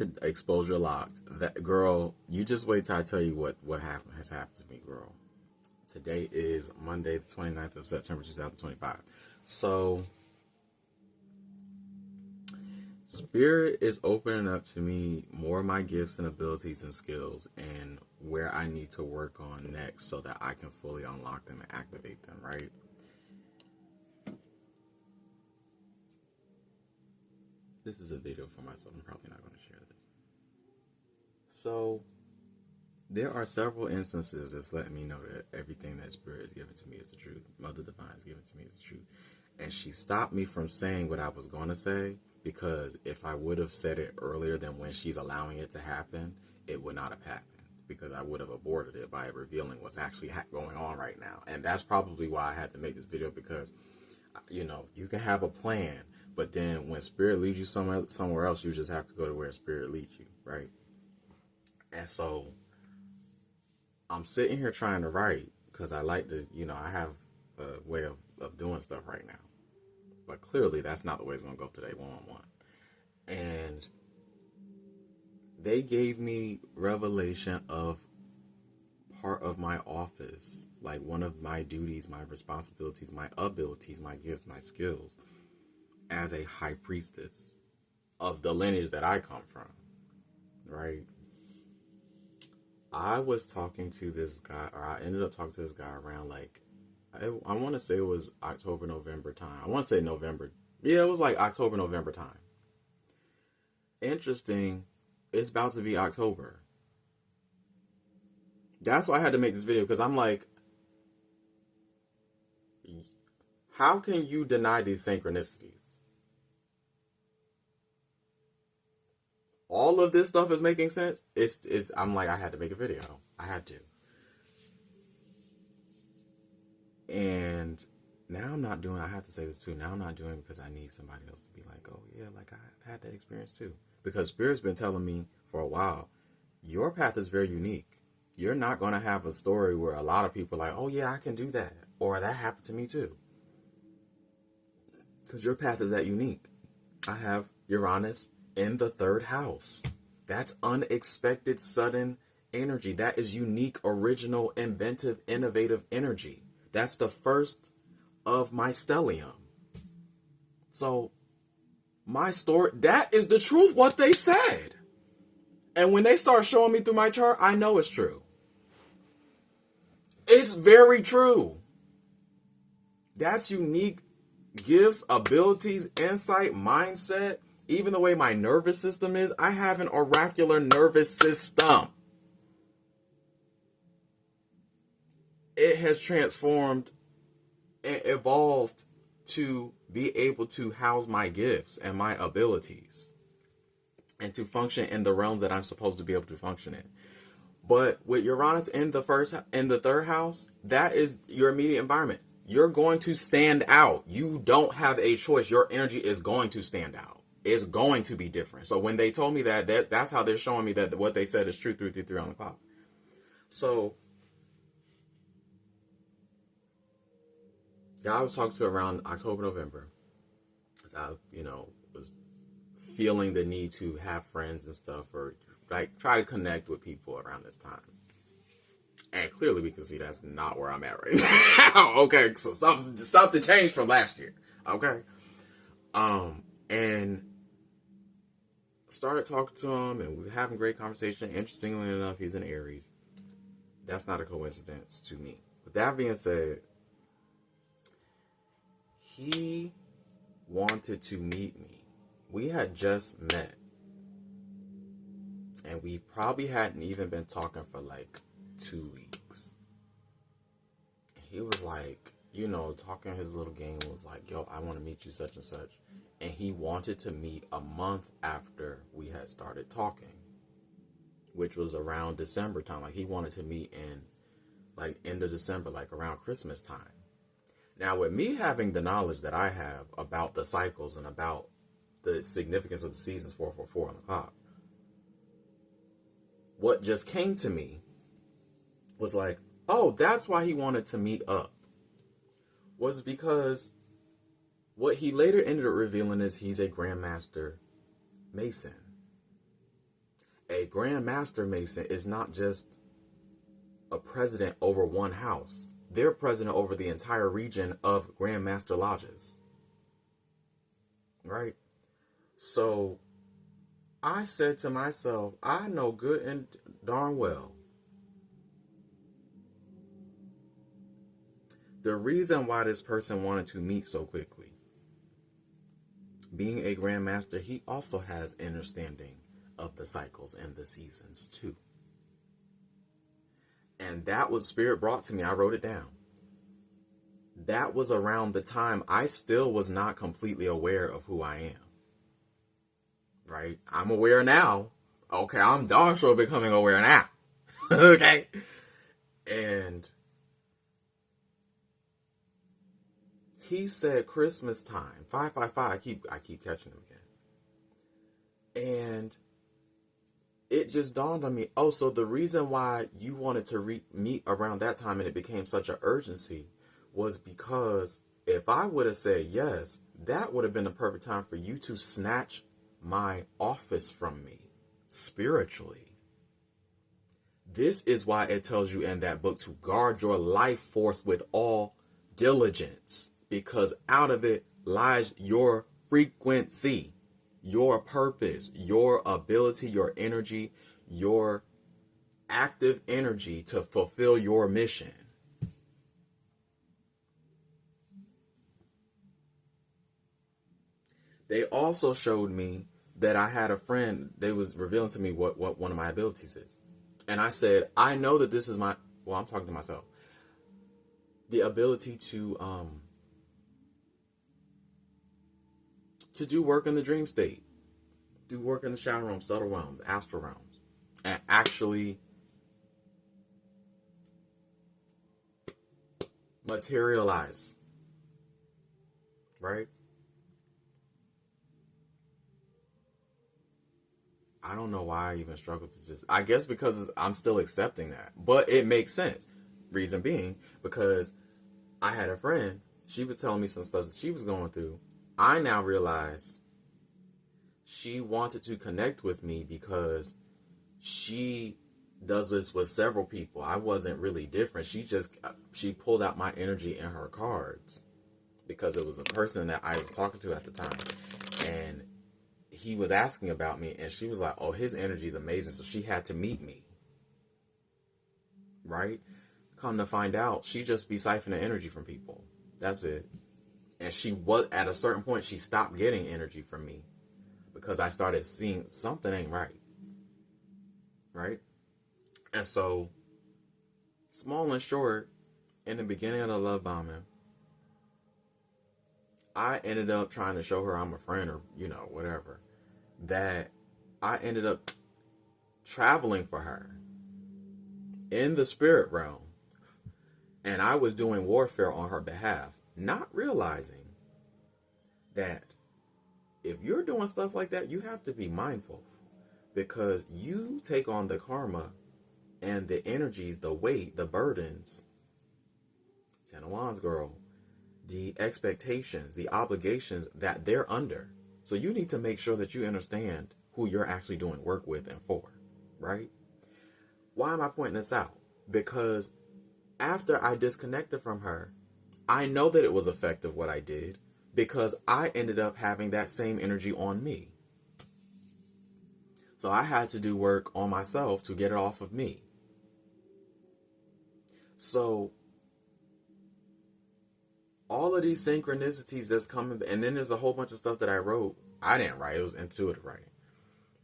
to Exposure Locked. That girl, you just wait till I tell you what has happened to me, girl. Today is Monday, the 29th of September, 2025. So, Spirit is opening up to me more of my gifts and abilities and skills and where I need to work on next so that I can fully unlock them and activate them, right? This is a video for myself. I'm probably not going to share this. So, there are several instances that's letting me know that everything that Spirit has given to me is the truth. Mother Divine has given to me is the truth. And she stopped me from saying what I was going to say, because if I would have said it earlier than when she's allowing it to happen, it would not have happened, because I would have aborted it by revealing what's actually going on right now. And that's probably why I had to make this video, because, you know, you can have a plan, but then when Spirit leads you somewhere else, you just have to go to where Spirit leads you, right? And so I'm sitting here trying to write because I like to, you know, I have a way of doing stuff right now. But clearly that's not the way it's going to go today, one-on-one. And they gave me revelation of part of my office, like one of my duties, my responsibilities, my abilities, my gifts, my skills, as a high priestess of the lineage that I come from, right? I was talking to this guy, or I ended up talking to this guy around like, I want to say it was October, November time. I want to say November. Yeah, it was like October, November time. Interesting. It's about to be October. That's why I had to make this video, because I'm like, how can you deny these synchronicities? All of this stuff is making sense. I'm like, I had to make a video. I had to. And now I'm not doing, I have to say this too, now I'm not doing it because I need somebody else to be like, oh yeah, like I've had that experience too. Because Spirit's been telling me for a while, your path is very unique. You're not going to have a story where a lot of people are like, oh yeah, I can do that. Or that happened to me too. Because your path is that unique. I have Uranus in the 3rd house. That's unexpected, sudden energy. That is unique, original, inventive, innovative energy. That's the first of my stellium. So, my story, that is the truth, what they said. And when they start showing me through my chart, I know it's true. It's very true. That's unique gifts, abilities, insight, mindset, even the way my nervous system is. I have an oracular nervous system. It has transformed and evolved to be able to house my gifts and my abilities and to function in the realms that I'm supposed to be able to function in. But with Uranus in the 3rd house, that is your immediate environment. You're going to stand out. You don't have a choice. Your energy is going to stand out. It's going to be different. So when they told me that's how they're showing me that what they said is true, 333 on the clock. So guy I was talking to around October, November, I, was feeling the need to have friends and stuff, or like try to connect with people around this time. And clearly we can see that's not where I'm at right now. Okay, so something changed from last year. Okay. And started talking to him, and we were having great conversation. Interestingly enough, he's in Aries. That's not a coincidence to me. With that being said, he wanted to meet me. We had just met. And we probably hadn't even been talking for like 2 weeks. He was like, talking his little game, was like, yo, I want to meet you such and such. And he wanted to meet a month after we had started talking, which was around December time. Like he wanted to meet in like end of December, like around Christmas time. Now, with me having the knowledge that I have about the cycles and about the significance of the seasons 444 on the clock, what just came to me was like, oh, that's why he wanted to meet up. Was because what he later ended up revealing is he's a Grandmaster Mason. a Grand Master Mason is not just a president over one house. They're president over the entire region of Grand Master Lodges. Right? So I said to myself, I know good and darn well the reason why this person wanted to meet so quickly. Being a Grand Master, he also has understanding of the cycles and the seasons too. And that was Spirit brought to me. I wrote it down. That was around the time I still was not completely aware of who I am. Right? I'm aware now. Okay, I'm darn sure becoming aware now. Okay? And he said Christmas time, 555. I keep catching him again. And it just dawned on me, oh, so the reason why you wanted to meet around that time and it became such an urgency was because if I would have said yes, that would have been the perfect time for you to snatch my office from me spiritually. This is why it tells you in that book to guard your life force with all diligence, because out of it lies your frequency, your purpose, your ability, your energy, your active energy to fulfill your mission. They also showed me that I had a friend. They was revealing to me what one of my abilities is. And I said, I know that this is I'm talking to myself. The ability to do work in the dream state, do work in the shadow realm, subtle realms, astral realms, and actually materialize. Right? I don't know why I even struggle to I guess because I'm still accepting that. But it makes sense. Reason being, because I had a friend, she was telling me some stuff that she was going through. I now realize she wanted to connect with me because she does this with several people. I wasn't really different. She pulled out my energy in her cards because it was a person that I was talking to at the time. And he was asking about me, and she was like, oh, his energy is amazing. So she had to meet me. Right? Come to find out, she just be siphoning energy from people. That's it. And she was, at a certain point, she stopped getting energy from me because I started seeing something ain't right. Right? And so, small and short, in the beginning of the love bombing, I ended up trying to show her I'm a friend or, whatever. That I ended up traveling for her in the spirit realm. And I was doing warfare on her behalf, not realizing that if you're doing stuff like that, you have to be mindful, because you take on the karma and the energies, the weight, the burdens, Ten of Wands girl, the expectations, the obligations that they're under. So you need to make sure that you understand who you're actually doing work with and for, right? Why am I pointing this out? Because after I disconnected from her, I know that it was effective what I did, because I ended up having that same energy on me. So I had to do work on myself to get it off of me. So all of these synchronicities that's coming, and then there's a whole bunch of stuff that I wrote. I didn't write, it was intuitive writing.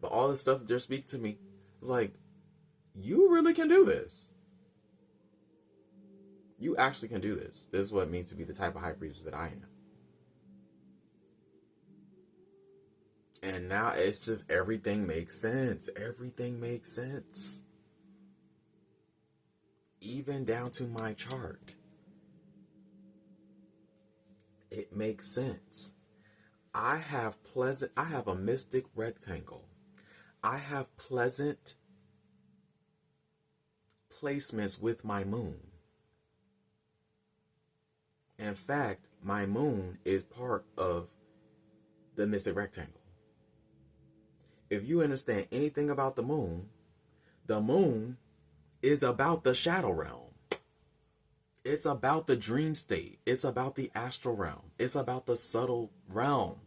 But all this stuff that they're speaking to me, it's like, you really can do this. You actually can do this. This is what it means to be the type of high priestess that I am. And now it's just everything makes sense. Everything makes sense. Even down to my chart. It makes sense. I have a mystic rectangle. I have pleasant placements with my moon. In fact, my moon is part of the mystic rectangle. If you understand anything about the moon is about the shadow realm. It's about the dream state. It's about the astral realm. It's about the subtle realm.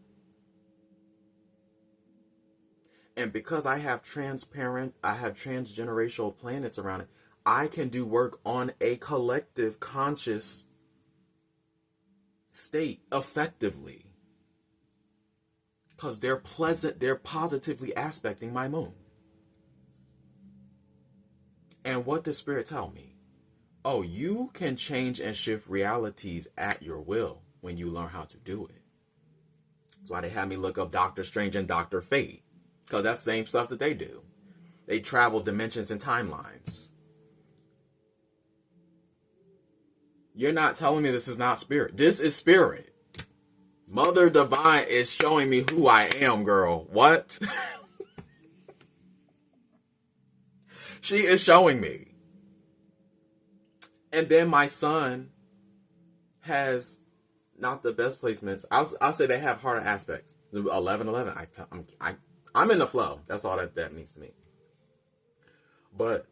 And because I have transgenerational planets around it, I can do work on a collective conscious state effectively. Because they're positively aspecting my moon. And what does Spirit tell me? Oh, you can change and shift realities at your will when you learn how to do it. That's why they had me look up Doctor Strange and Dr. Fate. Because that's the same stuff that they do. They travel dimensions and timelines. You're not telling me this is not spirit. This is spirit. Mother Divine is showing me who I am, girl. What? She is showing me. And then my son has not the best placements. I'll say they have harder aspects. 11-11. I'm in the flow. That's all that means to me. But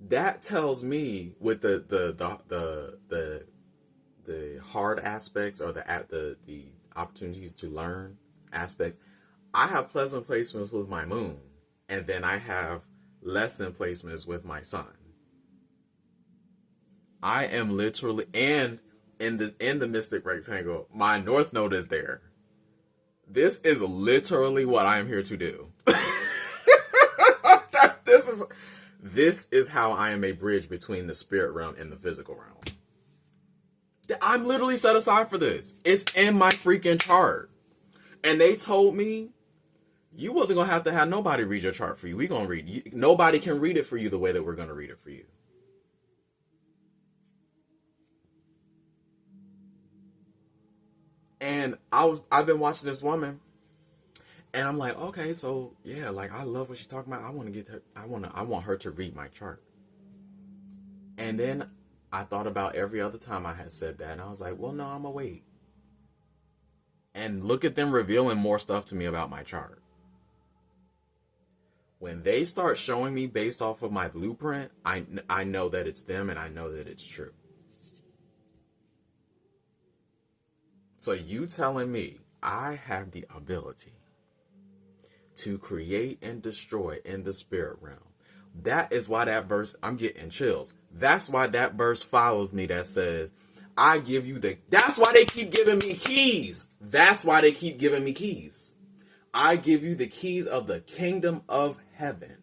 that tells me with the hard aspects or the opportunities to learn aspects, I have pleasant placements with my moon, and then I have lesson placements with my sun. I am literally, and in the mystic rectangle, my north node is there. This is literally what I am here to do. This is how I am a bridge between the spirit realm and the physical realm. I'm literally set aside for this. It's in my freaking chart. And they told me, you wasn't going to have nobody read your chart for you. We're going to read it. Nobody can read it for you the way that we're going to read it for you. And I've been watching this woman, and I'm like, okay, so yeah, like I love what she's talking about. I want her to read my chart. And then I thought about every other time I had said that, and I was like, well, no, I'm gonna wait. And look at them revealing more stuff to me about my chart. When they start showing me based off of my blueprint, I know that it's them, and I know that it's true. So you telling me I have the ability to create and destroy in the spirit realm. That is why that verse, I'm getting chills. That's why that verse follows me that says, I give you that's why they keep giving me keys. That's why they keep giving me keys. I give you the keys of the kingdom of heaven.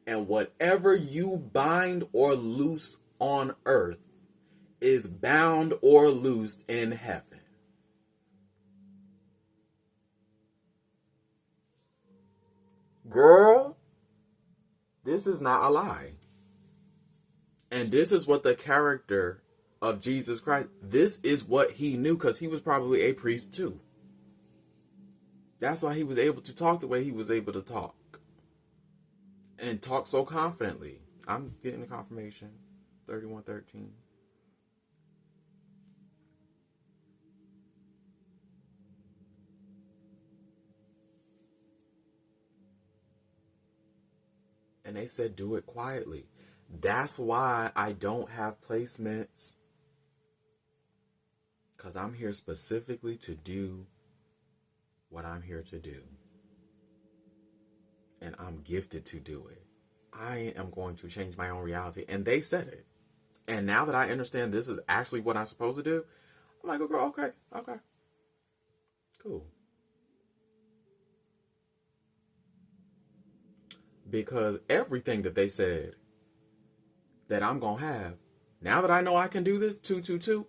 And whatever you bind or loose on earth is bound or loosed in heaven. Girl, this is not a lie. And this is what the character of Jesus Christ, this is what he knew, because he was probably a priest too. That's why he was able to talk the way he was able to talk. And talk so confidently. I'm getting the confirmation. 31:13. And they said, do it quietly. That's why I don't have placements. Because I'm here specifically to do what I'm here to do. And I'm gifted to do it. I am going to change my own reality. And they said it. And now that I understand this is actually what I'm supposed to do, I'm like, okay. Cool. Because everything that they said that I'm going to have, now that I know I can do this, 222,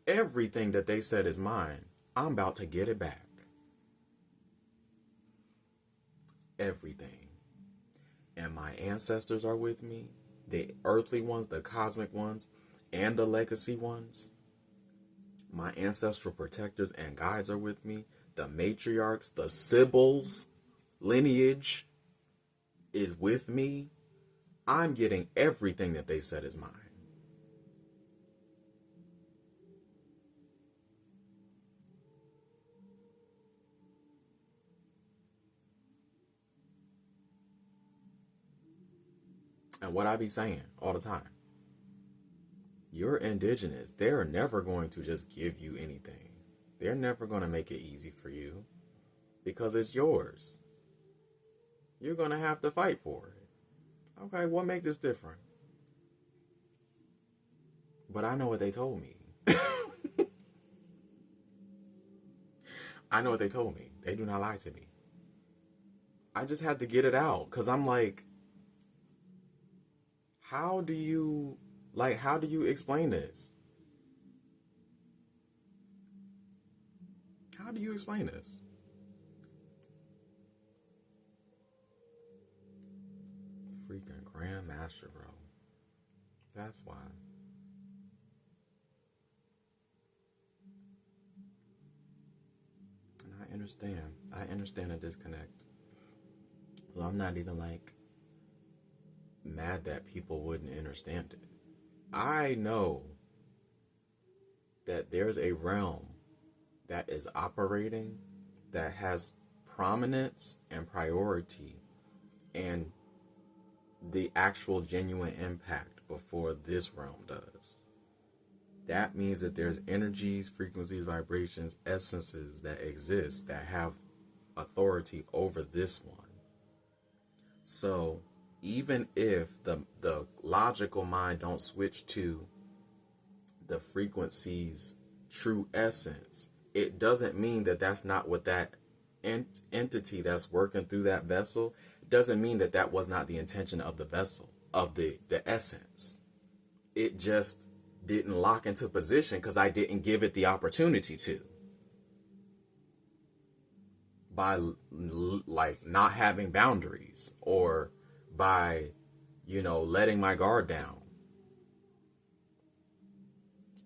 everything that they said is mine. I'm about to get it back. Everything. And my ancestors are with me. The earthly ones, the cosmic ones, and the legacy ones. My ancestral protectors and guides are with me. The matriarchs, the Sibyls lineage is with me. I'm getting everything that they said is mine. And what I be saying all the time, you're indigenous. They're never going to just give you anything. They're never going to make it easy for you because it's yours. You're going to have to fight for it. Okay, what make this different? But I know what they told me. I know what they told me. They do not lie to me. I just had to get it out because I'm like, how do you explain this? How do you explain this? Freaking Grandmaster, bro. That's why. And I understand. I understand a disconnect. So I'm not even like mad that people wouldn't understand it. I know that there's a realm that is operating that has prominence and priority and the actual genuine impact before this realm does. That means that there's energies, frequencies, vibrations, essences that exist that have authority over this one. So even if the logical mind don't switch to the frequency's true essence, it doesn't mean that that's not what that entity that's working through that vessel, doesn't mean that that was not the intention of the vessel, of the essence. It just didn't lock into position because I didn't give it the opportunity to. By like not having boundaries or by, letting my guard down.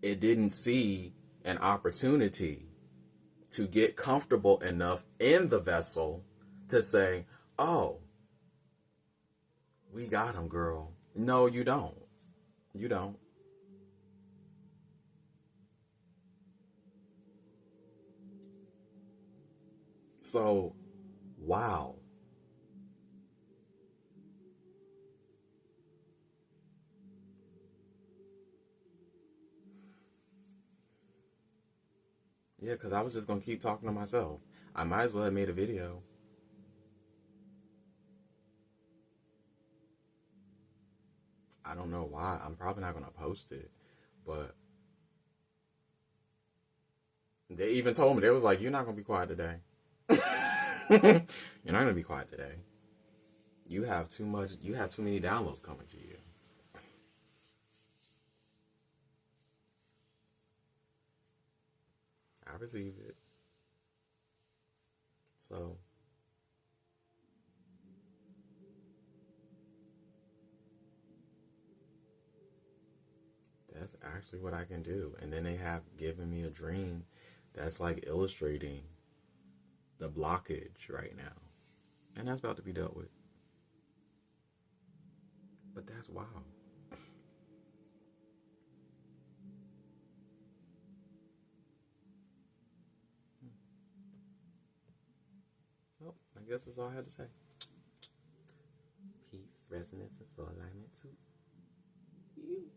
It didn't see an opportunity to get comfortable enough in the vessel to say, oh, we got him, girl. No, you don't. You don't. So, wow. Yeah, because I was just going to keep talking to myself. I might as well have made a video. I don't know why. I'm probably not going to post it. But they even told me, they was like, you're not going to be quiet today. You're not going to be quiet today. You have too many downloads coming to you. I received it. So that's actually what I can do. And then they have given me a dream that's like illustrating the blockage right now. And that's about to be dealt with. But that's wow. Well, I guess that's all I had to say. Peace, resonance, and soul alignment too. You.